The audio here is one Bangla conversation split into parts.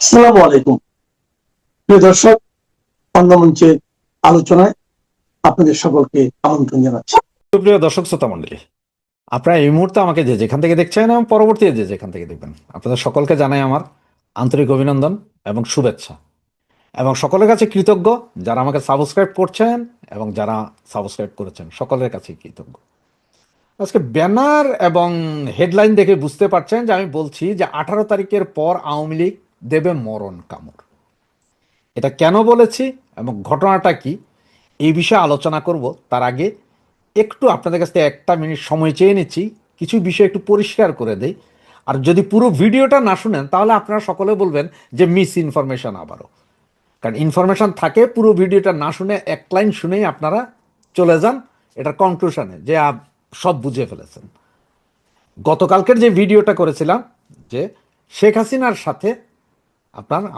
আসসালামু আলাইকুম। প্রিয় দর্শক, অন্ধমঞ্চের আলোচনায় আপনাদের সকলকে আমন্ত্রণ জানাচ্ছি। সুপ্রিয় দর্শক শ্রোতা মণ্ডলী, আপনারা এই মুহূর্তে আমাকে যে যেখান থেকে দেখছেন এবং পরবর্তীতে যে যেখান থেকে দেখবেন, আপনাদের সকলকে জানাই আমার আন্তরিক অভিনন্দন এবং শুভেচ্ছা, এবং সকলের কাছে কৃতজ্ঞ যারা আমাকে সাবস্ক্রাইব করছেন এবং যারা সাবস্ক্রাইব করেছেন সকলের কাছে কৃতজ্ঞ। আজকে ব্যানার এবং হেডলাইন দেখে বুঝতে পারছেন যে আমি বলছি যে 18 তারিখের পর আওয়ামী লীগ দেবে মরণ কামড়। এটা কেন বলেছি এবং ঘটনাটা কি এই বিষয়ে আলোচনা করব, তার আগে একটু আপনাদের কাছ থেকে একটা মিনিট সময় চেয়ে নিচ্ছি, কিছু বিষয় একটু পরিষ্কার করে দেই। আর যদি পুরো ভিডিওটা না শুনেন তাহলে আপনারা সকলে বলবেন যে মিস ইনফরমেশন আবারও, কারণ ইনফরমেশন থাকে পুরো ভিডিওটা না শুনে এক লাইন শুনেই আপনারা চলে যান এটার কনক্লুশনে যে সব বুঝে ফেলেছেন। গতকালকের যে ভিডিওটা করেছিলাম যে শেখ হাসিনার সাথে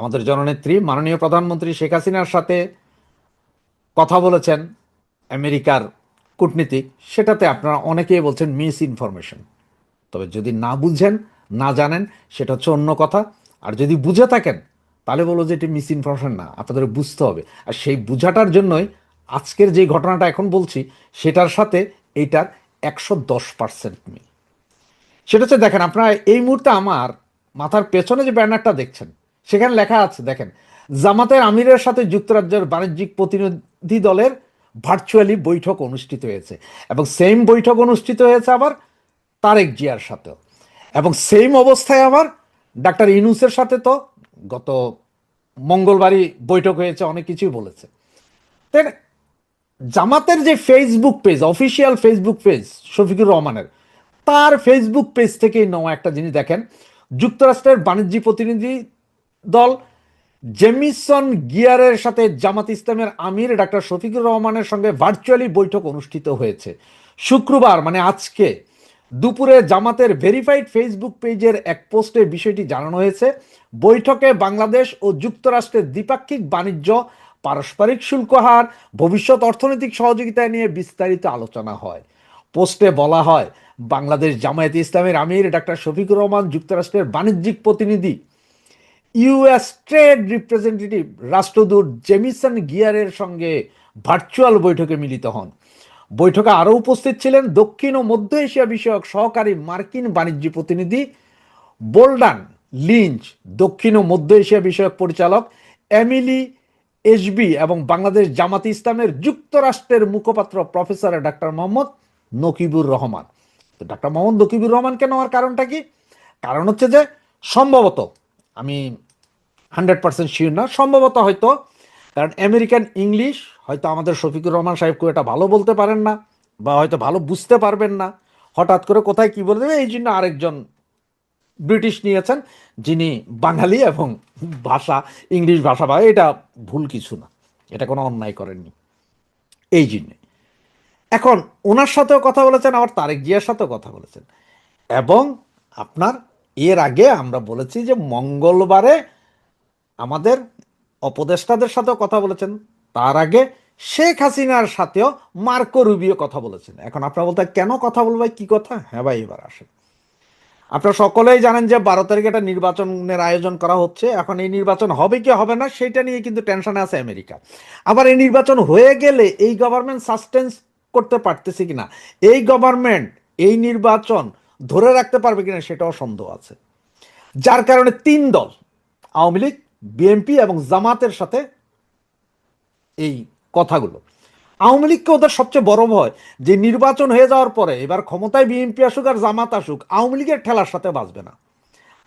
আমাদের জননেত্রী মাননীয় প্রধানমন্ত্রী শেখ হাসিনার সাথে কথা বলেছেন আমেরিকার কূটনীতিক, সেটাতে আপনারা অনেকেই বলছেন মিস ইনফরমেশন। তবে যদি না বুঝেন, না জানেন, সেটা হচ্ছে অন্য কথা। আর যদি বুঝে থাকেন তাহলে বলো যে এটি মিস ইনফরমেশন না, আপনাদের বুঝতে হবে। আর সেই বুঝাটার জন্যই আজকের যে ঘটনাটা এখন বলছি সেটার সাথে এইটার 110% মিল। সেটা হচ্ছে, দেখেন আপনারা এই মুহূর্তে আমার মাথার পেছনে যে ব্যানারটা দেখছেন সেখানে লেখা আছে, দেখেন, জামাতের আমিরের সাথে যুক্তরাজ্যের বাণিজ্যিক প্রতিনিধি দলের ভার্চুয়ালি বৈঠক অনুষ্ঠিত হয়েছে, এবং সেম বৈঠক অনুষ্ঠিত হয়েছে আবার তারেক জিয়ার সাথেও, এবং সেম অবস্থায় আবার ডাক্তার ইউনূসের সাথে তো গত মঙ্গলবারই বৈঠক হয়েছে, অনেক কিছুই বলেছে। তাই না? জামাতের যে Facebook page, official Facebook page Shafiqur রহমানের, তার ফেসবুক পেজ থেকেই নেওয়া একটা জিনিস দেখেন, যুক্তরাষ্ট্রের বাণিজ্যিক প্রতিনিধি দল জেমিসন গিয়ারের সাথে জামাত ইসলামের আমির ডাক্তার শফিকুর রহমানের সঙ্গে ভার্চুয়ালি বৈঠক অনুষ্ঠিত হয়েছে শুক্রবার, মানে আজকে দুপুরে। জামাতের ভেরিফাইড ফেসবুক পেজের এক পোস্টে বিষয়টি জানানো হয়েছে। বৈঠকে বাংলাদেশ ও যুক্তরাষ্ট্রের দ্বিপাক্ষিক বাণিজ্য, পারস্পরিক শুল্ক হার, ভবিষ্যৎ অর্থনৈতিক সহযোগিতা নিয়ে বিস্তারিত আলোচনা হয়। পোস্টে বলা হয়, বাংলাদেশ জামায়াত ইসলামের আমির ডাক্তার শফিকুর রহমান যুক্তরাষ্ট্রের বাণিজ্যিক প্রতিনিধি ইউএস ট্রেড রিপ্রেজেন্টেটিভ রাষ্ট্রদূত জেমিসন গিয়ারের সঙ্গে ভার্চুয়াল বৈঠকে মিলিত হন। বৈঠকে আরও উপস্থিত ছিলেন দক্ষিণ ও মধ্য এশিয়া বিষয়ক সহকারী মার্কিন বাণিজ্য প্রতিনিধি বোল্ডান লিঞ্চ, দক্ষিণ ও মধ্য এশিয়া বিষয়ক পরিচালক এমিলি এসবি, এবং বাংলাদেশ জামাত ইসলামের যুক্তরাষ্ট্রের মুখপাত্র প্রফেসর ডাক্তার মোহাম্মদ নকিবুর রহমান। তো ডাক্তার মোহাম্মদ নকিবুর রহমানকে নেওয়ার কারণটা কি? কারণ হচ্ছে যে সম্ভবত, আমি 100% শিওর না, সম্ভবত হয়তো কারণ আমেরিকান ইংলিশ হয়তো আমাদের শফিকুর রহমান সাহেব খুব একটা ভালো বলতে পারেন না, বা হয়তো ভালো বুঝতে পারবেন না, হঠাৎ করে কোথায় কি বলে দেবে, এই জন্য আরেকজন ব্রিটিশ নিয়েছেন যিনি বাঙালি এবং ভাষা ইংলিশ ভাষা, বা এটা ভুল কিছু না, এটা কোনো অন্যায় করেননি এই জন্যে। এখন ওনার সাথেও কথা বলেছেন, আবার তারেক জিয়ার সাথেও কথা বলেছেন, এবং আপনার এর আগে আমরা বলেছি যে মঙ্গলবারে আমাদের উপদেষ্টাদের সাথেও কথা বলেছেন, তার আগে শেখ হাসিনার সাথেও মার্কো রুবিও কথা বলেছেন। এখন আপনারা বলতে কেন কথা বলবে, কি কথা? হ্যাঁ ভাই, এবার আসেন। আপনারা সকলেই জানেন যে 12 তারিখে একটা নির্বাচনের আয়োজন করা হচ্ছে। এখন এই নির্বাচন হবে কি হবে না সেটা নিয়ে কিন্তু টেনশনে আছে আমেরিকা। আবার এই নির্বাচন হয়ে গেলে এই গভর্নমেন্ট সাস্টেন্স করতে পারতেছে কিনা, এই গভর্নমেন্ট এই নির্বাচন ধরে রাখতে পারবে কিনা সেটাও সন্দেহ আছে। যার কারণে তিন দল, আওয়ামী লীগ, বিএনপি এবং জামাতের সাথে এই কথাগুলো। আওয়ামী লীগকে ওদের সবচেয়ে বড় ভয় যে নির্বাচন হয়ে যাওয়ার পরে এবার ক্ষমতায় বিএনপি আসুক আর জামাত আসুক, আওয়ামী লীগের ঠেলার সাথে বাঁচবে না,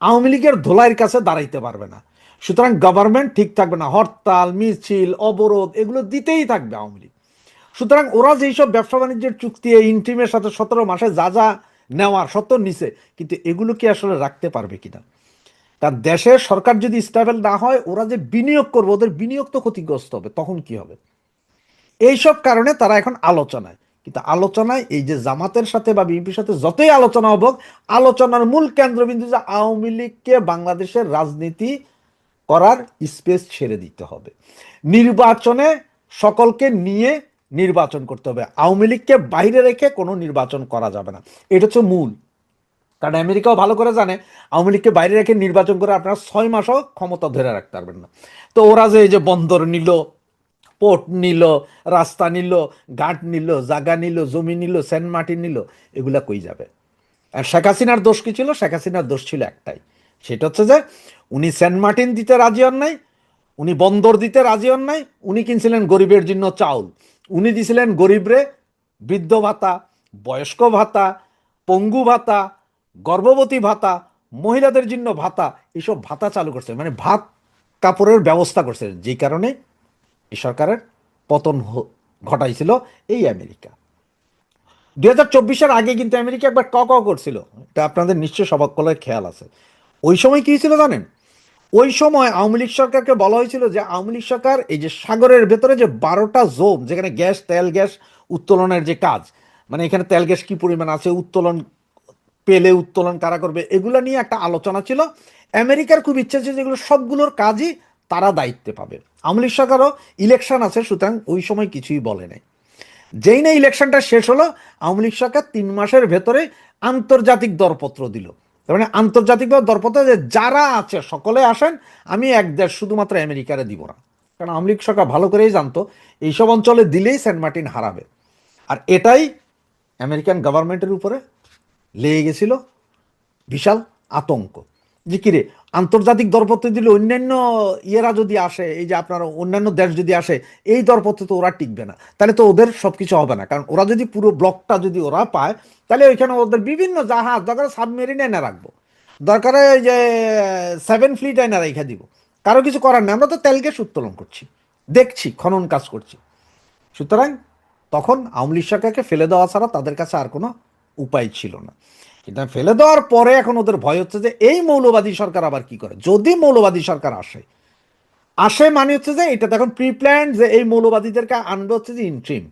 আওয়ামী লীগের ধোলাইয়ের কাছে দাঁড়াইতে পারবে না। সুতরাং গভর্নমেন্ট ঠিক থাকবে না, হরতাল, মিছিল, অবরোধ এগুলো দিতেই থাকবে আওয়ামী লীগ। সুতরাং ওরা যেই সব ব্যবসা বাণিজ্যের চুক্তি এই ইন্টিমের সাথে 17 মাসে যা যা নেওয়ার সত্য নিছে, কিন্তু এগুলো কি আসলে রাখতে পারবে কিনা? কারণ দেশের সরকার যদি স্টেবল না হয়, ওরা যে বিনিয়োগ করবে ওদের বিনিয়োগ তো ক্ষতিগ্রস্ত হবে, তখন কি হবে? এইসব কারণে তারা এখন আলোচনায়। কিন্তু আলোচনায় এই যে জামাতের সাথে বা বিএনপির সাথে যতই আলোচনা হবে, আলোচনার মূল কেন্দ্রবিন্দু যে আওয়ামী লীগকে বাংলাদেশের রাজনীতি করার স্পেস ছেড়ে দিতে হবে, নির্বাচনে সকলকে নিয়ে নির্বাচন করতে হবে, আওয়ামী লীগকে বাইরে রেখে কোনো নির্বাচন করা যাবে না। এটা হচ্ছে মূল। কারণ আমেরিকাও ভালো করে জানে আওয়ামী লীগকে বাইরে রেখে নির্বাচন করে আপনারা 6 মাসও ক্ষমতা ধরে রাখতে পারবেন না। তো ওরা যে এই যে বন্দর নিল, পোর্ট নিল, রাস্তা নিল, ঘাট নিল, জায়গা নিল, জমি নিল, সেন্ট মার্টিন নিল, এগুলা কই যাবে? আর শেখ হাসিনার দোষ কি ছিল? শেখ হাসিনার দোষ ছিল একটাই, সেটা হচ্ছে যে উনি সেন্ট মার্টিন দিতে রাজি হন নাই, উনি বন্দর দিতে রাজি হন নাই, উনি কিনছিলেন গরিবের জন্য চাউল, উনি দিছিলেন গরিবরে বৃদ্ধ ভাতা, বয়স্ক ভাতা, পঙ্গু ভাতা, গর্ভবতী ভাতা, মহিলাদের জন্য ভাতা, এইসব ভাতা চালু করছে, মানে ভাত কাপড়ের ব্যবস্থা করছে, যেই কারণে এই সরকারের পতন ঘটাইছিল এই আমেরিকা। 2024-এর আগে কিন্তু আমেরিকা একবার করছিল, এটা আপনাদের নিশ্চয় সবাই খেয়াল আছে। ওই সময় কি হয়েছিল জানেন? ওই সময় আওয়ামী লীগ সরকারকে বলা হয়েছিল যে আওয়ামী লীগ সরকার এই যে সাগরের ভেতরে যে 12টা জোন যেখানে গ্যাস, তেল গ্যাস উত্তোলনের যে কাজ, মানে এখানে তেল গ্যাস কি পরিমাণ আছে, উত্তোলন পেলে উত্তোলন কারা করবে, এগুলো নিয়ে একটা আলোচনা ছিল। আমেরিকার খুব ইচ্ছা ছিল যেগুলো সবগুলোর কাজই তারা দায়িত্বে পাবে। আওয়ামী লীগ সরকারও ইলেকশন আছে, সুতরাং ওই সময় কিছুই বলে নাই। যেই না ইলেকশনটা শেষ হলো, আওয়ামী লীগ সরকার 3 মাসের ভেতরে আন্তর্জাতিক দরপত্র দিল। তার মানে আন্তর্জাতিক দরপত্র যে যারা আছে সকলে আসেন, আমি এক দেশ শুধুমাত্র আমেরিকারে দিব না। কারণ আওয়ামী লীগ সরকার ভালো করেই জানতো এইসব অঞ্চলে দিলেই সেন্ট মার্টিন হারাবে। আর এটাই আমেরিকান গভর্নমেন্টের উপরে লেগে গেছিল বিশাল আতঙ্ক, যে কিরে আন্তর্জাতিক দরপত্র দিলে অন্যান্য ইয়েরা যদি আসে, এই যে আপনার অন্যান্য দেশ যদি আসে, এই দরপত্র তো ওরা টিকবে না, তাহলে তো ওদের সব কিছু হবে না। কারণ ওরা যদি পুরো ব্লকটা যদি ওরা পায়, তাহলে ওইখানে ওদের বিভিন্ন জাহাজ, দরকার সাবমেরিন এনে রাখবো, দরকার যে 7 ফ্লিট এনে রেখে দিব, কারো কিছু করার নেই, আমরা তো তেল গ্যাস উত্তোলন করছি, দেখছি, খনন কাজ করছি। সুতরাং তখন আওয়ামী লীগ সরকারকে ফেলে দেওয়া ছাড়া তাদের কাছে আর কোনো উপায় ছিল না। কিন্তু ফেলে দেওয়ার পরে এখন ওদের ভয় হচ্ছে যে এই মৌলবাদী সরকার আবার কি করে। যদি মৌলবাদী সরকার আসে আসে মানে হচ্ছে যে এটা এখন প্রি প্ল্যান, যে এই মৌলবাদীদেরকে আনবে হচ্ছে যে ইন্ট্রিম,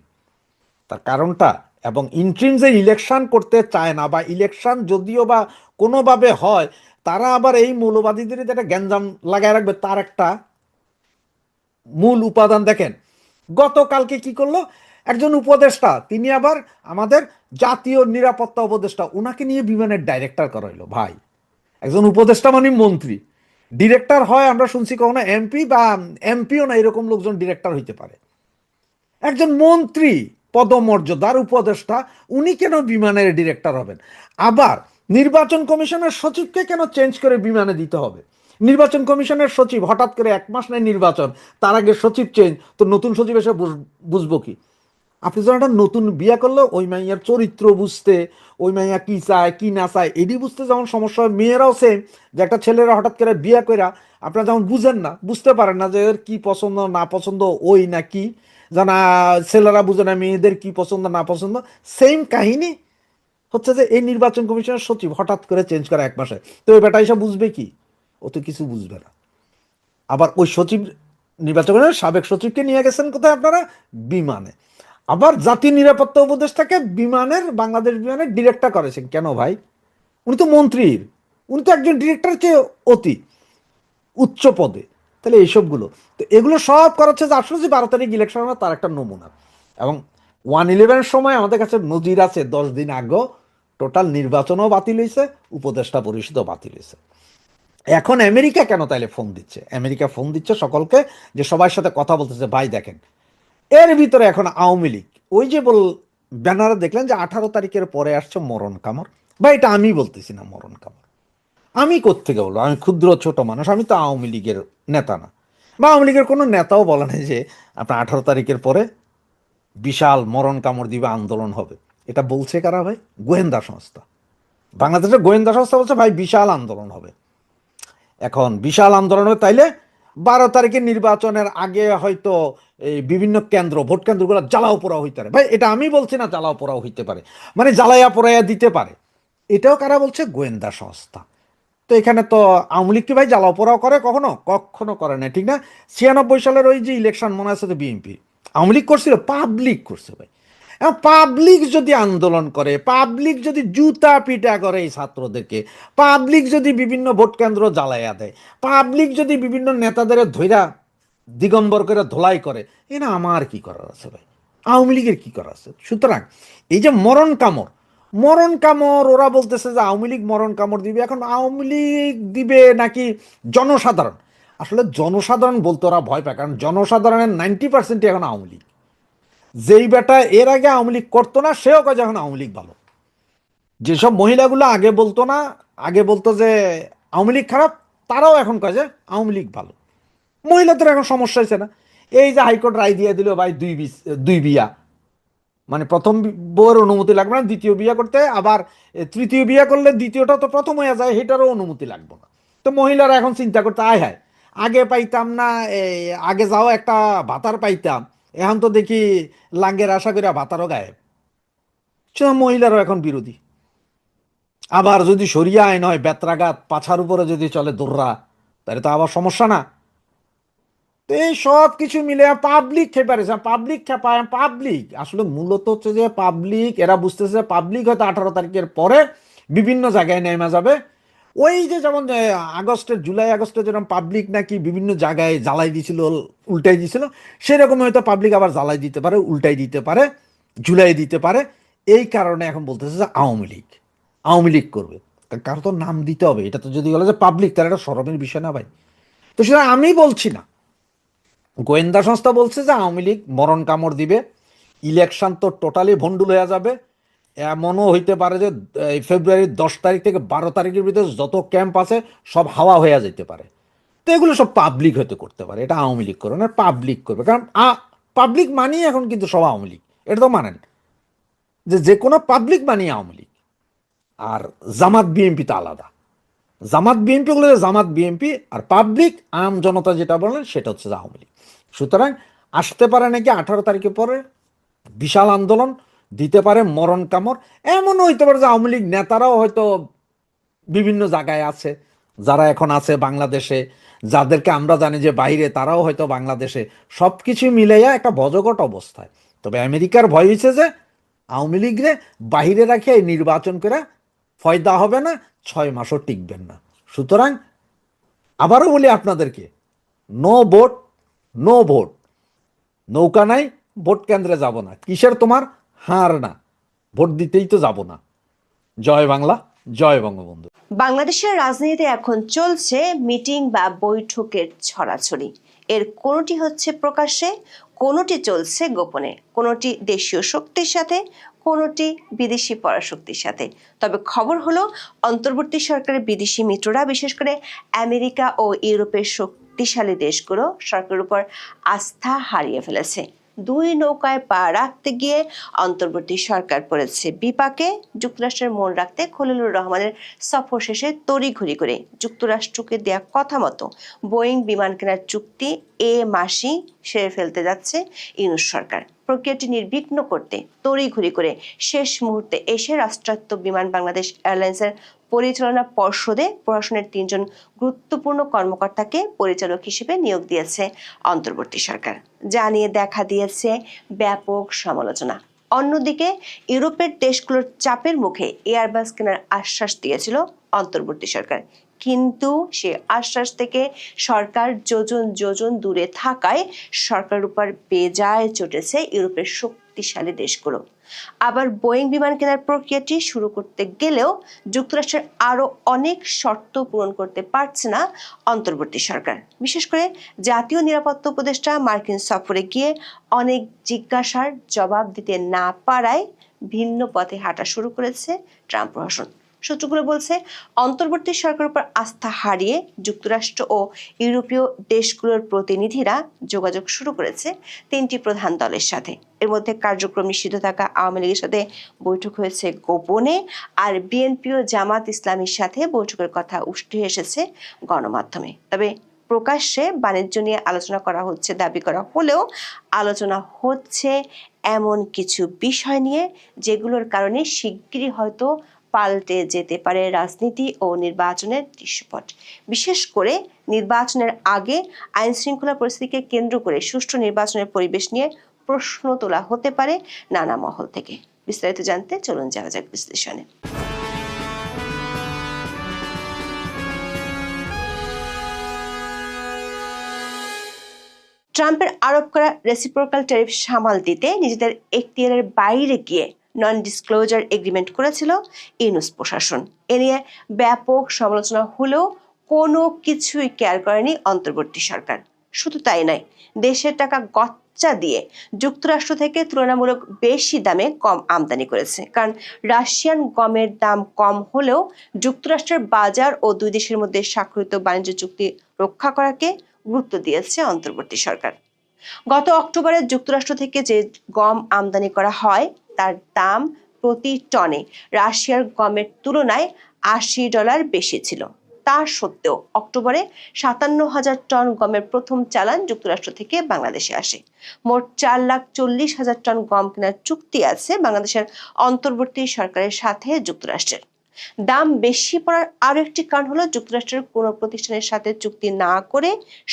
তার কারণটা, এবং ইন্ট্রিম যে ইলেকশন করতে চায় না, বা ইলেকশন যদিও বা কোনোভাবে হয়, তারা আবার এই মৌলবাদীদের যেটা গ্যাঞ্জাম লাগায় রাখবে, তার একটা মূল উপাদান দেখেন। গতকালকে কি করলো একজন উপদেষ্টা, তিনি আবার আমাদের জাতীয় নিরাপত্তা উপদেষ্টা, ওনাকে নিয়ে বিমানের ডাইরেক্টর করাইলো। ভাই, একজন উপদেষ্টা মানে মন্ত্রী, ডিরেক্টর হয় আমরা শুনছি কখনো এমপি, বা এমপিও না এরকম লোকজন ডিরেক্টর হইতে পারে। একজন মন্ত্রী পদমর্যাদার উপদেষ্টা, উনি কেন বিমানের ডিরেক্টর হবেন? আবার নির্বাচন কমিশনের সচিবকে কেন চেঞ্জ করে বিমানে দিতে হবে? নির্বাচন কমিশনের সচিব হঠাৎ করে 1 মাস নেই নির্বাচন, তার আগে সচিব চেঞ্জ, তো নতুন সচিব এসে বুঝবো কি? আপনি যখন একটা নতুন বিয়া করলে ওই মাইয়ার চরিত্র বুঝতে, ওই মাইয়া কি চায় কি না চায় এটি বুঝতে যেমন সমস্যা হয়, মেয়েরাও সেম, যে একটা ছেলেরা হঠাৎ করে বিয়া কইরা আপনারা যেমন বুঝেন না, বুঝতে পারেন না যে এর কি পছন্দ না পছন্দ, ওই না কি জানা, ছেলেরা বুঝে না মেয়েদের কি পছন্দ না পছন্দ। সেম কাহিনী হচ্ছে যে এই নির্বাচন কমিশনের সচিব হঠাৎ করে চেঞ্জ করা 1 মাসে, তো ওই বেটা এসে বুঝবে কি? ও তো কিছু বুঝবে না। আবার ওই সচিব, নির্বাচন কমিশনের সাবেক সচিবকে নিয়ে গেছেন কোথায় আপনারা? বিমানে। আবার জাতীয় নিরাপত্তা উপদেষ্টাকে বিমানের, বাংলাদেশ বিমানের ডিরেক্টর করেছেন কেন ভাই? উনি তো মন্ত্রীর, উনি তো একজন ডিরেক্টর চেয়ে অতি উচ্চ পদে। তাহলে এইসবগুলো, তো এগুলো সব করাচ্ছে যে আসলে যে 12 তারিখ ইলেকশন হবে তার একটা নমুনা। এবং 1/11 সময় আমাদের কাছে নজির আছে, 10 দিন আগেও টোটাল নির্বাচনও বাতিল হয়েছে, উপদেষ্টা পরিষদও বাতিল হয়েছে। এখন আমেরিকা কেন তাইলে ফোন দিচ্ছে? আমেরিকা ফোন দিচ্ছে সকলকে, যে সবার সাথে কথা বলতেছে, ভাই দেখেন এর ভিতরে এখন আওয়ামী লীগ, ওই যে ব্যানারে দেখলেন যে 18 তারিখের পরে আসছে মরণ কামড়। ভাই এটা আমি বলতেছি না মরণ কামড়, আমি কোত্থেকে বলবো? আমি ক্ষুদ্র ছোট মানুষ, আমি তো আওয়ামী লীগের নেতা না, বা আওয়ামী লীগের কোনো নেতাও বলে নাই যে আপনার 18 তারিখের পরে বিশাল মরণ কামড় দিবে, আন্দোলন হবে। এটা বলছে কারা ভাই? গোয়েন্দা সংস্থা, বাংলাদেশের গোয়েন্দা সংস্থা বলছে ভাই বিশাল আন্দোলন হবে। এখন বিশাল আন্দোলন হবে, তাইলে 12 তারিখের নির্বাচনের আগে হয়তো এই বিভিন্ন কেন্দ্র, ভোট কেন্দ্রগুলো জ্বালাও পোড়াও হইতে পারে। ভাই এটা আমি বলছি না, জ্বালাও পোড়াও হইতে পারে, মানে জ্বালাইয়া পোড়াইয়া দিতে পারে। এটাও কারা বলছে? গোয়েন্দা সংস্থা। তো এখানে তো আওয়ামী লীগ কি ভাই জ্বালাও পোড়াও করে? কখনো কখনো করে না, ঠিক না? 96 সালের ওই যে ইলেকশন মনে আছে তো, বিএনপি আওয়ামী লীগ করছিল, পাবলিক করছে ভাই। এখন পাবলিক যদি আন্দোলন করে, পাবলিক যদি জুতা পিটা করে এই ছাত্রদেরকে, পাবলিক যদি বিভিন্ন ভোট কেন্দ্র জ্বালাইয়া দেয়, পাবলিক যদি বিভিন্ন নেতাদের ধৈরা দিগম্বর করে ধোলাই করে, এটা আমার কি করার আছে ভাই? আওয়ামী লীগের কি করার আছে? সুতরাং এই যে মরণ কামড়, মরণ কামড়, ওরা বলতেছে যে আওয়ামী লীগ মরণ কামড় দিবে। এখন আওয়ামী লীগ দিবে নাকি জনসাধারণ? আসলে জনসাধারণ বলতে ওরা ভয় পায়, কারণ জনসাধারণের 90% এখন আওয়ামী লীগ। যেই বেটা এর আগে আওয়ামী লীগ করতো না, সেও কয় যে এখন আওয়ামী লীগ ভালো। যেসব মহিলাগুলো আগে বলতো না, আগে বলতো যে আওয়ামী লীগ খারাপ, তারাও এখন কয় যে আওয়ামী লীগ ভালো। মহিলাদের এখন সমস্যা হয়েছে না। এই যে হাইকোর্ট রায় দিয়ে দিল ভাই, দুই বিয়া, মানে প্রথম বউয়ের অনুমতি লাগবে না দ্বিতীয় বিয়ে করতে, আবার তৃতীয় বিয়ে করলে দ্বিতীয়টা তো প্রথম হয়ে যায়, সেটারও অনুমতি লাগবে না। তো মহিলারা এখন চিন্তা করতে, আয় হায়, আগে পাইতাম না, আগে যাও একটা ভাতার পাইতাম, এখন তো দেখি লাঙ্গের আশা করে ভাতারও গায়েব। সেটা মহিলারও এখন বিরোধী। আবার যদি সরিয়া আইন হয়, বেত্রাঘাত পাছার উপরে যদি চলে দৌড়া, তাহলে তো আবার সমস্যা না। তো এই সব কিছু মিলে পাবলিক খেপে পারেছে। পাবলিক খেপায়, পাবলিক আসলে মূলত হচ্ছে যে পাবলিক, এরা বুঝতেছে পাবলিক হয়তো 18 তারিখের পরে বিভিন্ন জায়গায় নেমে যাবে। ওই যে যেমন জুলাই আগস্টে যেরকম পাবলিক নাকি বিভিন্ন জায়গায় জ্বালাই দিছিল, উল্টাই দিছিল, সেরকম হয়তো পাবলিক আবার জ্বালাই দিতে পারে, উল্টাই দিতে পারে, ঝুলাই দিতে পারে। এই কারণে এখন বলতেছে যে আওয়ামী লীগ করবে। কারো তো নাম দিতে হবে, এটা তো যদি বলে যে পাবলিক, তাহলে এটা শরমের বিষয় না ভাই? তো সেটা আমি বলছি না, গোয়েন্দা সংস্থা বলছে যে আওয়ামী লীগ মরণ কামড় দিবে, ইলেকশন তো টোটালি ভণ্ডুল হয়ে যাবে। এমনও হইতে পারে যে এই ফেব্রুয়ারির 10 তারিখ থেকে 12 তারিখের ভিতরে যত ক্যাম্প আছে সব হাওয়া হয়ে যেতে পারে। তো এগুলো সব পাবলিক হয়তো করতে পারে, এটা আওয়ামী লীগ করবে না, পাবলিক করবে। কারণ পাবলিক মানেই এখন কিন্তু সব আওয়ামী লীগ, এটা তো মানেন যে যে কোনো পাবলিক মানেই আওয়ামী লীগ। আর জামাত বিএনপি তো আলাদা। জামাত বিএনপি গুলো জামাত বিএনপি, আর পাবলিক আম জনতা যেটা বলেন সেটা হচ্ছে আওয়ামী লীগ। সুতরাং আসতে পারে নাকি 18 তারিখের পরে বিশাল আন্দোলন, দিতে পারে মরণ কামড়। এমনও হইতে পারে যে আওয়ামী লীগ নেতারাও হয়তো বিভিন্ন জায়গায় আছে, যারা এখন আছে বাংলাদেশে, যাদেরকে আমরা জানি যে বাইরে, তারাও হয়তো বাংলাদেশে। সব কিছু মিলাইয়া একটা বজগট অবস্থায়। তবে আমেরিকার ভয় হয়েছে যে আওয়ামী লীগরে বাহিরে রাখে নির্বাচন করে ফয়দা হবে না, 6 মাসও টিকবেন না। সুতরাং আবারও বলি আপনাদেরকে, নো ভোট, নো ভোট। নৌকা নাই, ভোট কেন্দ্রে যাব না, কিসের তোমার হার না, ভোট দিতেই তো যাব না। জয় বাংলা, জয় বঙ্গবন্ধু। বাংলাদেশের রাজনীতিতে এখন চলছে মিটিং বা বৈঠকের ছড়াছড়ি। এর কোনোটি হচ্ছে প্রকাশ্যে, কোনোটি চলছে গোপনে, কোনোটি দেশীয় শক্তির সাথে, কোনোটি বিদেশি পরাশক্তির সাথে। তবে খবর হলো, অন্তর্বর্তী সরকারের বিদেশি মিত্ররা, বিশেষ করে আমেরিকা ও ইউরোপের শক্তিশালী দেশগুলো সরকারের উপর আস্থা হারিয়ে ফেলেছে। দুই নৌকায় পা রাখতে গিয়ে অন্তর্বর্তী সরকার পড়েছে বিপাকে। যুক্তরাষ্ট্রের মন রাখতে খলিলুর রহমানের সফর শেষে তড়িঘড়ি করে যুক্তরাষ্ট্রকে দেয়া কথা মতো বোয়িং বিমান কেনার চুক্তি মাসেই সেরে ফেলতে যাচ্ছে ইউনূস সরকার। প্রক্রিয়াটি নির্বিঘ্ন করতে তড়িঘড়ি করে শেষ মুহূর্তে এসে রাষ্ট্রায়ত্ত বিমান বাংলাদেশ এয়ারলাইন্সের পরিচালনা পর্ষদে প্রশাসনের 3 জন গুরুত্বপূর্ণ কর্মকর্তাকে পরিচালক হিসেবে নিয়োগ দিয়েছে অন্তর্বর্তী সরকার, যা নিয়ে দেখা দিয়েছে ব্যাপক সমালোচনা। অন্যদিকে ইউরোপের দেশগুলোর চাপের মুখে এয়ারবাস কেনার আশ্বাস দিয়েছিল অন্তর্বর্তী সরকার, কিন্তু সে আশ্বাস থেকে সরকার যোজন যোজন দূরে থাকায় সরকারের উপর বেজায় চটেছে ইউরোপের শক্তিশালী দেশগুলো। আবার বোয়িং বিমান কেনার প্রক্রিয়াটি শুরু করতে গেলেও যুক্তরাষ্ট্রের আরো অনেক শর্ত পূরণ করতে পারছে না অন্তর্বর্তী সরকার। বিশেষ করে জাতীয় নিরাপত্তা উপদেষ্টা মার্কিন সফরে গিয়ে অনেক জিজ্ঞাসার জবাব দিতে না পারায় ভিন্ন পথে হাঁটা শুরু করেছে ট্রাম্প প্রশাসন। সূত্রগুলো বলছে, অন্তর্বর্তী সরকারের উপর আস্থা হারিয়ে যুক্তরাষ্ট্র ও ইউরোপীয় দেশগুলোর প্রতিনিধিরা যোগাযোগ শুরু করেছে 3টি প্রধান দলের সাথে। এর মধ্যে কার্যক্রম নিষিদ্ধ থাকা আওয়ামী লীগের সাথে বৈঠক হয়েছে গোপনে, আর বিএনপি ও জামাত ইসলামীর সাথে বৈঠকের কথা উঠে এসেছে গণমাধ্যমে। তবে প্রকাশ্যে বাণিজ্য নিয়ে আলোচনা করা হচ্ছে দাবি করা হলেও আলোচনা হচ্ছে এমন কিছু বিষয় নিয়ে যেগুলোর কারণে শিগগিরই হয়তো পাল্টে যেতে পারে রাজনীতি ও নির্বাচনের দৃশ্যপট। বিশেষ করে নির্বাচনের আগে আইন শৃঙ্খলা পরিস্থিতিকে কেন্দ্র করে সুষ্ঠু নির্বাচনের পরিবেশ নিয়ে প্রশ্ন তোলা হতে পারে নানা মহল থেকে। বিস্তারিত জানতে চলুন যাওয়া যাক বিশ্লেষণে। ট্রাম্পের আরোপ করা রেসিপ্রোকাল ট্যারিফ সামাল দিতে নিজেদের এখতিয়ারের বাইরে গিয়ে নন ডিসক্লোজার এগ্রিমেন্ট করেছিল ইউনূস প্রশাসন। এ নিয়ে ব্যাপক সমালোচনা হলেও কোনো কিছুই কেয়ার করেনি অন্তর্বর্তী সরকার। শুধু তাই নয়, দেশের টাকা গচ্চা দিয়ে যুক্তরাষ্ট্র থেকে তুলনামূলক বেশি দামে কম আমদানি করেছে। কারণ রাশিয়ান গমের দাম কম হলেও যুক্তরাষ্ট্রের বাজার ও দুই দেশের মধ্যে স্বাক্ষরিত বাণিজ্য চুক্তি রক্ষা করাকে গুরুত্ব দিয়েছে অন্তর্বর্তী সরকার। গত অক্টোবরে যুক্তরাষ্ট্র থেকে যে গম আমদানি করা হয় তার দাম প্রতি টনে রাশিয়ার গমের তুলনায় $80 বেশি ছিল। তা সত্ত্বেও অক্টোবরে 57,000 টন গমের প্রথম চালান যুক্তরাষ্ট্র থেকে বাংলাদেশে আসে। মোট 4,40,000 টন গম কেনার চুক্তি আছে বাংলাদেশের অন্তর্বর্তী সরকারের সাথে যুক্তরাষ্ট্রের। দাম বেশি পড়ার আরো একটি কারণ হলো যুক্তরাষ্ট্রের কোনো প্রতিষ্ঠানের সাথে চুক্তি না করে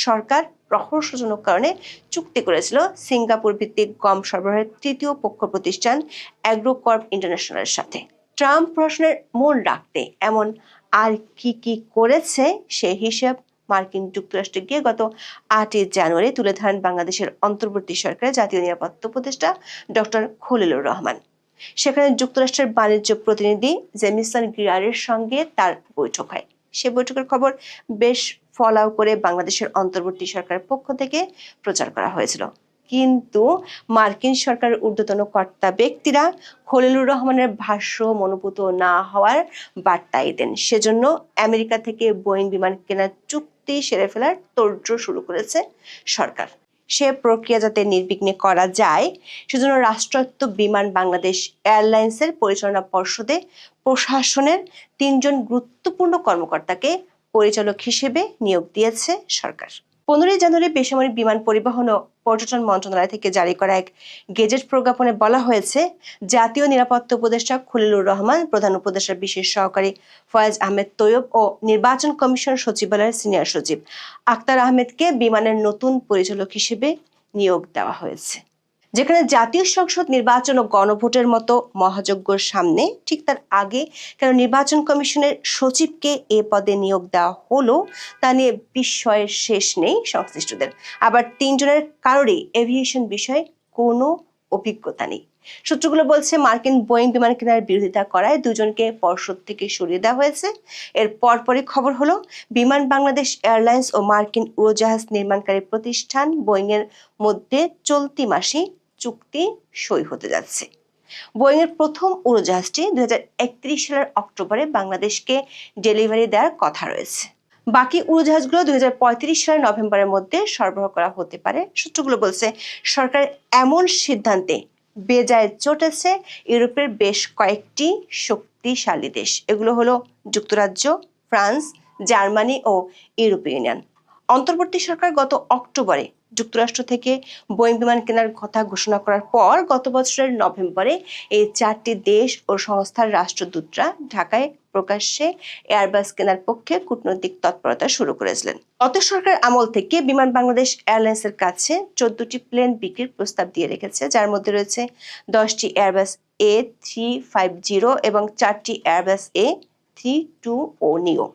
সরকার রহস্যজনক কারণে চুক্তি করেছিল সিঙ্গাপুর ভিত্তিক গম সরবরাহের তৃতীয় পক্ষ প্রতিষ্ঠান অ্যাগ্রোকর্প ইন্টারন্যাশনালের সাথে। ট্রাম্প প্রশাসনের মন রাখতে এমন আর কি কি করেছে সে হিসাব মার্কিন যুক্তরাষ্ট্রে গিয়ে গত 8 জানুয়ারি তুলে ধরেন বাংলাদেশের অন্তর্বর্তী সরকারের জাতীয় নিরাপত্তা উপদেষ্টা ডক্টর খলিলুর রহমান। সেখানে যুক্তরাষ্ট্রের বাণিজ্য প্রতিনিধি জেমিসন গ্রিয়ারের সঙ্গে তার বৈঠক হয়। সে বৈঠকের খবর বেশ ফলাও করে বাংলাদেশের অন্তর্বর্তী সরকারের পক্ষ থেকে প্রচার করা হয়েছিল। কিন্তু মার্কিন সরকারের ঊর্ধ্বতন কর্তা ব্যক্তিরা খলিলুর রহমানের ভাষ্য মনোপুত না হওয়ার বার্তাই দেন। সেজন্য আমেরিকা থেকে বোয়িং বিমান কেনার চুক্তি সেরে ফেলার তোড়জোড় শুরু করেছে সরকার। সে প্রক্রিয়া যাতে নির্বিঘ্নে করা যায় সেজন্য রাষ্ট্রায়ত্ত বিমান বাংলাদেশ এয়ারলাইন্সের পরিচালনা পর্ষদে প্রশাসনের 3 জন গুরুত্বপূর্ণ কর্মকর্তাকে পরিচালক হিসেবে নিয়োগ দিয়েছে সরকার। 15 জানুয়ারি বেসামরিক বিমান পরিবহন ও পর্যটন মন্ত্রণালয় থেকে জারি করা এক গেজেট প্রজ্ঞাপনে বলা হয়েছে, জাতীয় নিরাপত্তা উপদেষ্টা খলিলুর রহমান, প্রধান উপদেষ্টার বিশেষ সহকারী ফয়েজ আহমেদ তৈয়ব ও নির্বাচন কমিশন সচিবালয়ের সিনিয়র সচিব আক্তার আহমেদকে বিমানের নতুন পরিচালক হিসেবে নিয়োগ দেওয়া হয়েছে। যেখানে জাতীয় সংসদ নির্বাচন ও গণভোটের মতো মহাযজ্ঞের সামনে ঠিক তার আগে কেন নির্বাচন কমিশনের সচিবকে এ পদে নিয়োগ দেওয়া হলো তা নিয়ে বিস্ময়ের শেষ নেই সংশ্লিষ্টদের। আবার 3 জনের কারোরই এভিয়েশন বিষয়ে কোনো অভিজ্ঞতা নেই। সূত্রগুলো বলছে মার্কিন বোয়িং বিমান কেনার বিরোধিতা করায় 2 জনকে পর্ষদ থেকে সরিয়ে দেওয়া হয়েছে। এর পরপরই খবর হলো বিমান বাংলাদেশ এয়ারলাইন্স ও মার্কিন উড়োজাহাজ নির্মাণকারী প্রতিষ্ঠান বোয়িং এর মধ্যে চলতি মাসে চুক্তি সই হতে যাচ্ছে। বোয়িং এর প্রথম উড়োজাহাজটি 2031 সালের অক্টোবরে বাংলাদেশকে ডেলিভারি দেওয়ার কথা রয়েছে। বাকি উড়োজাহাজগুলো 2035 সালের নভেম্বরের মধ্যে সরবরাহ করা হতে পারে। সূত্রগুলো বলছে সরকারের এমন সিদ্ধান্তে বেজায় চটেছে ইউরোপের বেশ কয়েকটি শক্তিশালী দেশ। এগুলো হলো যুক্তরাজ্য, ফ্রান্স, জার্মানি ও ইউরোপীয় ইউনিয়ন। অন্তর্বর্তী সরকার গত অক্টোবরে যুক্তরাষ্ট্র থেকে বোয়িং বিমান কেনার কথা ঘোষণা করার পর গত বছরের নভেম্বরে এই 4টি দেশ ও সংস্থার রাষ্ট্রদূতরা ঢাকায় প্রকাশ্যে এয়ারবাস কেনার পক্ষে কূটনৈতিক তৎপরতা শুরু করেছিলেন। গত সরকার আমল থেকে বিমান বাংলাদেশ এয়ারলাইন্সের কাছে 14টি প্লেন বিক্রির প্রস্তাব দিয়ে রেখেছে, যার মধ্যে রয়েছে 10টি এয়ারবাস A350 এবং 4টি এয়ারবাস A320 নিও।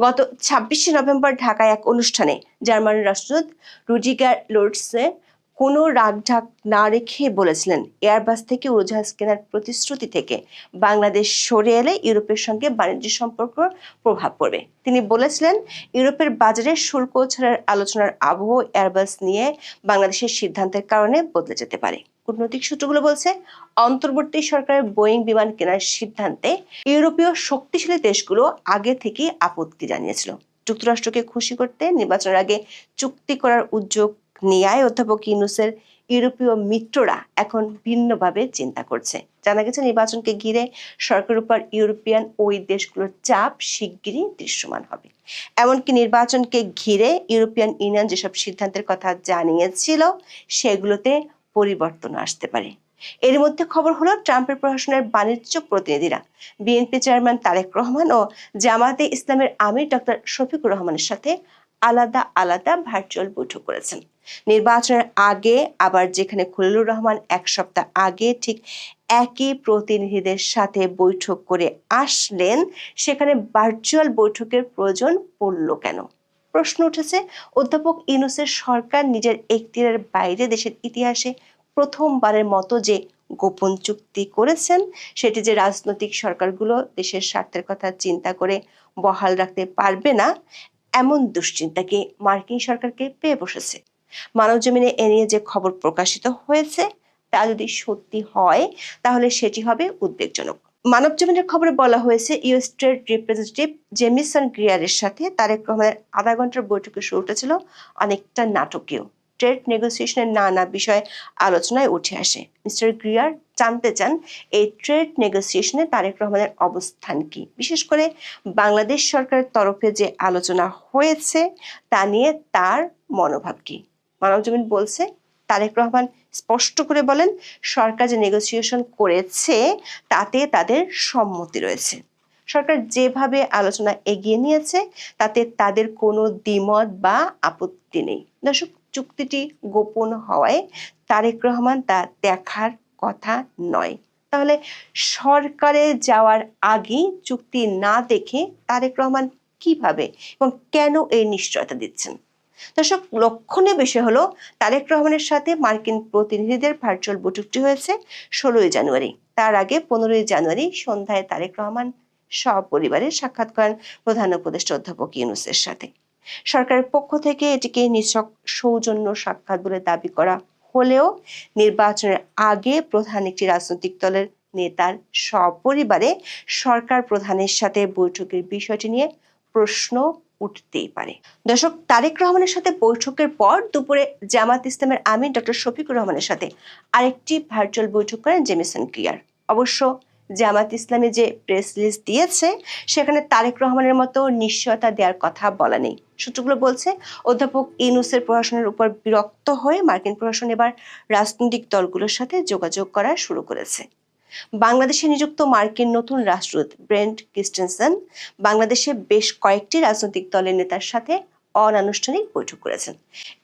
গত 26 নভেম্বর ঢাকায় এক অনুষ্ঠানে জার্মানির রাষ্ট্রদূত রুডিগার লোর্টসে কোনো রাগঢাক না রেখে বলেছিলেন, এয়ারবাস থেকে উড়োজাহাজ কেনার প্রতিশ্রুতি থেকে বাংলাদেশ সরে এলে ইউরোপের সঙ্গে বাণিজ্য সম্পর্ক প্রভাব পড়বে। তিনি বলেছিলেন, ইউরোপের বাজারে শুল্ক ছাড়ার আলোচনার আবহ এয়ারবাস নিয়ে বাংলাদেশের সিদ্ধান্তের কারণে বদলে যেতে পারে। কূটনৈতিক সূত্রগুলো বলছে অন্তর্বর্তী সরকারের বোয়িং বিমান কেনার সিদ্ধান্তে ইউরোপীয় শক্তিশালী দেশগুলো আগে থেকেই আপত্তি জানিয়েছিল। যুক্তরাষ্ট্রকে খুশি করতে নির্বাচনের আগে চুক্তি করার উদ্যোগ নেয় অধ্যাপক ইউনূসের ইউরোপীয় মিত্ররা এখন ভিন্নভাবে চিন্তা করছে। জানা গেছে নির্বাচনকে ঘিরে সরকারের উপর ইউরোপিয়ান ওই দেশগুলোর চাপ শিগগিরই দৃশ্যমান হবে। এমনকি নির্বাচনকে ঘিরে ইউরোপিয়ান ইউনিয়ন যেসব সিদ্ধান্তের কথা জানিয়েছিল সেগুলোতে পরিবর্তন আসতে পারে। এর মধ্যে খবর হলো ট্রাম্পের প্রশাসনের বাণিজ্য প্রতিনিধিরা বিএনপি চেয়ারম্যান তারেক রহমান ও জামায়াতে ইসলামের আমির ডক্টর শফিকুর রহমানের সাথে আলাদা আলাদা ভার্চুয়াল বৈঠক করেছেন। নির্বাচনের আগে আবার যেখানে খলিলুর রহমান 1 সপ্তাহ আগে ঠিক একই প্রতিনিধিদের সাথে বৈঠক করে আসলেন, সেখানে ভার্চুয়াল বৈঠকের প্রয়োজন পড়ল কেন? প্রশ্ন উঠেছে অধ্যাপক ইউনূসের সরকার নিজের এখতিয়ারের বাইরে দেশের ইতিহাসে প্রথমবারের মতো যে গোপন চুক্তি করেছেন সেটি যে রাজনৈতিক সরকারগুলো দেশের স্বার্থের কথা চিন্তা করে বহাল রাখতে পারবে না, এমন দুশ্চিন্তাকে মার্কিন সরকারকে পেয়ে বসেছে। মানবজমিনে এ নিয়ে যে খবর প্রকাশিত হয়েছে তা যদি সত্যি হয় তাহলে সেটি হবে উদ্বেগজনক। মানবজমিনের খবরে বলা হয়েছে, ইউএস ট্রেড রিপ্রেজেন্টেটিভ জেমিসন গ্রিয়ারের সাথে তারেক রহমানের আধা ঘন্টার বৈঠকের শুরুটা ছিল অনেকটা নাটকীয়। ট্রেড নেগোসিয়েশনের নানা বিষয়ে আলোচনায় উঠে আসে। মিস্টার গ্রিয়ার জানতে চান এই ট্রেড নেগোসিয়েশনে তারেক রহমানের অবস্থান কি, বিশেষ করে বাংলাদেশ সরকারের তরফে যে আলোচনা হয়েছে তা নিয়ে তার মনোভাব কি। মানবজমিন বলছে, তারেক রহমান স্পষ্ট করে বলেন, সরকার যে নেগোসিয়েশন করেছে তাতে তাদের সম্মতি রয়েছে। সরকার যেভাবে আলোচনা এগিয়ে নিয়েছে তাতে তাদের কোনো দ্বিমত বা আপত্তি নেই। দর্শক, চুক্তিটি গোপন হওয়ায় তারেক রহমান তা দেখার কথা নয়। তাহলে সরকারে যাওয়ার আগে চুক্তি না দেখে তারেক রহমান কিভাবে এবং কেন এই নিশ্চয়তা দিচ্ছেন? দর্শক, লক্ষণীয় বিষয় হলো তারেক রহমানের সাথে মার্কিন প্রতিনিধিদের ভার্চুয়াল বৈঠকটি হয়েছে 16ই জানুয়ারি। তার আগে 15ই জানুয়ারি সন্ধ্যায় তারেক রহমান সপরিবারে সাক্ষাৎ করেন প্রধান উপদেষ্টা অধ্যাপক ইউনূসের সাথে। সরকারের পক্ষ থেকে এটিকে নিছক সৌজন্য সাক্ষাৎ বলে দাবি করা হলেও নির্বাচনের আগে প্রধান একটি রাজনৈতিক দলের নেতার সপরিবারে সরকার প্রধানের সাথে বৈঠকের বিষয়টি নিয়ে প্রশ্ন উঠতেই পারে। দর্শক, তারেক রহমানের সাথে বৈঠকের পর দুপুরে জামাত ইসলামের আমির ডক্টর শফিকুর রহমানের সাথে আরেকটি ভার্চুয়াল বৈঠক করেন জেমিসন গ্রিয়ার। অবশ্য জামাত ইসলামী যে প্রেস রিলিজ দিয়েছে সেখানে তারেক রহমানের মতো নিশ্চয়তা দেওয়ার কথা বলা নেই। সূত্রগুলো বলছে, অধ্যাপক ইউনূসের প্রশাসনের উপর বিরক্ত হয়ে মার্কিন প্রশাসন এবার রাজনৈতিক দলগুলোর সাথে যোগাযোগ করা শুরু করেছে। বাংলাদেশে নিযুক্ত মার্কিন নতুন রাষ্ট্রদূত ব্রেন্ট ক্রিস্টেনসেন বাংলাদেশে বেশ কয়েকটি রাজনৈতিক দলের নেতার সাথে অনানুষ্ঠানিক বৈঠক করেছেন।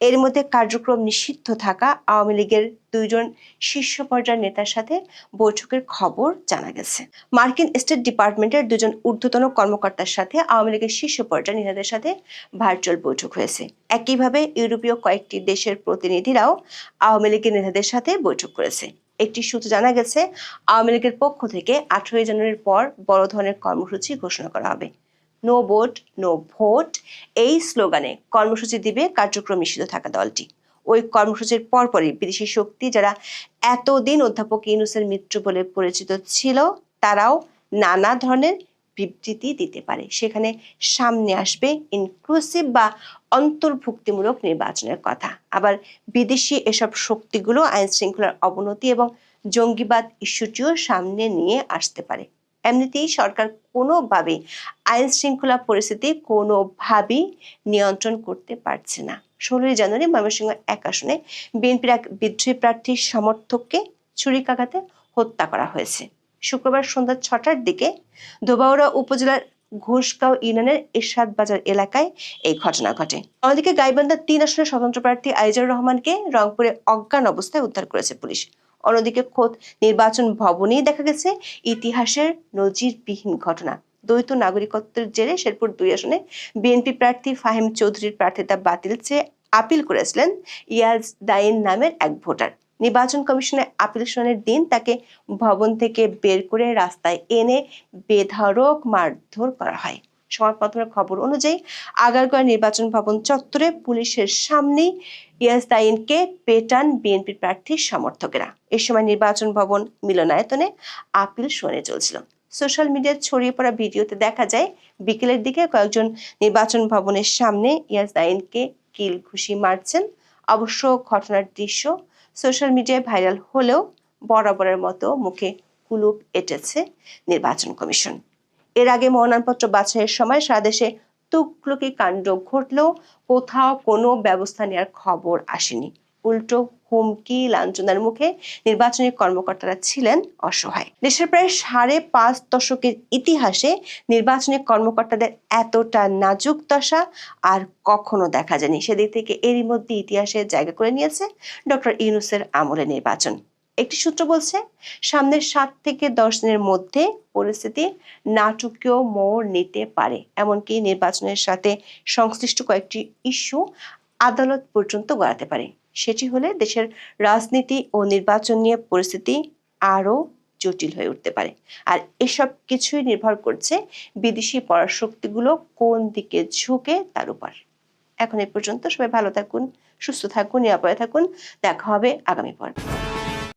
এর মধ্যে কার্যক্রম নিষিদ্ধ থাকা আওয়ামী লীগের 2 জন শীর্ষ পর্যায়ের নেতার সাথে বৈঠকের খবর জানা গেছে। মার্কিন স্টেট ডিপার্টমেন্টের 2 জন ঊর্ধ্বতন কর্মকর্তার সাথে আওয়ামী লীগের শীর্ষ পর্যায়ের নেতাদের সাথে ভার্চুয়াল বৈঠক হয়েছে। একইভাবে ইউরোপীয় কয়েকটি দেশের প্রতিনিধিরাও আওয়ামী লীগের নেতাদের সাথে বৈঠক করেছে। একটি সূত্র জানা গেছে, আওয়ামী লীগের পক্ষ থেকে 18 জানুয়ারির পর বড় ধরনের কর্মসূচি ঘোষণা করা হবে। নো ভোট নো ভোট এই স্লোগানে কর্মসূচি দিবে কার্যক্রম নিষিদ্ধ থাকা দলটি। ওই কর্মসূচির পরপরই বিদেশি শক্তি যারা এতদিন অধ্যাপক ইউনূসের মিত্র বলে পরিচিত ছিল তারাও নানা ধরনের বিবৃতি দিতে পারে। সেখানে সামনে আসবে ইনক্লুসিভ বা অন্তর্ভুক্তিমূলক নির্বাচনের কথা। আবার বিদেশি এসব শক্তিগুলো আইন শৃঙ্খলার অবনতি এবং জঙ্গিবাদ ইস্যুটিও সামনে নিয়ে আসতে পারে। এমনিতেই সরকার কোনোভাবে আইন শৃঙ্খলা পরিস্থিতি কোনোভাবেই নিয়ন্ত্রণ করতে পারছে না। 16ই জানুয়ারি ময়মনসিংহ 1 আসনে বিএনপির এক বিদ্রোহী প্রার্থীর সমর্থককে ছুরিকাঘাতে হত্যা করা হয়েছে। শুক্রবার সন্ধ্যা 6টার দিকে ধোবাউড়া উপজেলার ঘোষগাঁও ইউনিয়নের এরশাদ বাজার এলাকায় এই ঘটনা ঘটে। অন্যদিকে গাইবান্ধা 3 আসনের স্বতন্ত্র প্রার্থী আইজার রহমানকে রংপুরে অজ্ঞান অবস্থায় উদ্ধার করেছে পুলিশ। অন্যদিকে খোদ নির্বাচন ভবনেই দেখা গেছে ইতিহাসের নজিরবিহীন ঘটনা। দ্বৈত নাগরিকত্বের জেরে শেরপুর 2 আসনে বিএনপি প্রার্থী ফাহিম চৌধুরীর প্রার্থিতা বাতিল চেয়ে আপিল করেছিলেন ইয়াজদাইন নামের এক ভোটার। নির্বাচন কমিশনের আপিল শুনানির দিন তাকে ভবন থেকে বের করে রাস্তায় এনে বেধড়ক মারধর করা হয়। সংবাদপত্রের খবর অনুযায়ী আগারগাঁও নির্বাচন ভবন চত্বরে পুলিশের সামনেই ইয়াজদাইনকে পেটান বিএনপি প্রার্থীর সমর্থকেরা। এ সময় নির্বাচন ভবন মিলনায়তনে আপিল শুনানি চলছিল। সোশ্যাল মিডিয়ায় ছড়িয়ে পড়া ভিডিওতে দেখা যায় বিকেলের দিকে কয়েকজন নির্বাচন ভবনের সামনে ইয়াজদাইনকে কিল ঘুষি মারছেন। অবশ্য ঘটনার দৃশ্য সোশ্যাল মিডিয়ায় ভাইরাল হলেও বরাবরের মতো মুখে কুলুপ এঁটেছে নির্বাচন কমিশন। এর আগে মনোনয়নপত্র বাছাইয়ের সময় সারা দেশে তুগলকি কাণ্ড ঘটলেও কোথাও কোনো ব্যবস্থা নেওয়ার খবর আসেনি। উল্টো হুমকি লাঞ্ছনার মুখে নির্বাচনী কর্মকর্তারা ছিলেন অসহায়। দেশের প্রায় 5.5 দশকের ইতিহাসে নির্বাচনী কর্মকর্তাদের এতটা নাজুক দশা আর কখনো দেখা যায়নি। সেদিক থেকে এরই মধ্যে ইতিহাসে জায়গা করে নিয়েছে ডক্টর ইউনূসের আমলে নির্বাচন। একটি সূত্র বলছে, সামনের 7 থেকে 10 দিনের মধ্যে পরিস্থিতি নাটকীয় মোড় নিতে পারে। এমনকি নির্বাচনের সাথে সংশ্লিষ্ট কয়েকটি ইস্যু আদালত পর্যন্ত গড়াতে পারে। সেটি হলে দেশের রাজনীতি ও নির্বাচন নিয়ে পরিস্থিতি আরো জটিল হয়ে উঠতে পারে। আর এসব কিছুই নির্ভর করছে বিদেশি পরাশক্তিগুলো কোন দিকে ঝুঁকে তার উপর। এখন এ পর্যন্ত, সবাই ভালো থাকুন, সুস্থ থাকুন, নিরাপদে থাকুন। দেখা হবে আগামী পর্বে।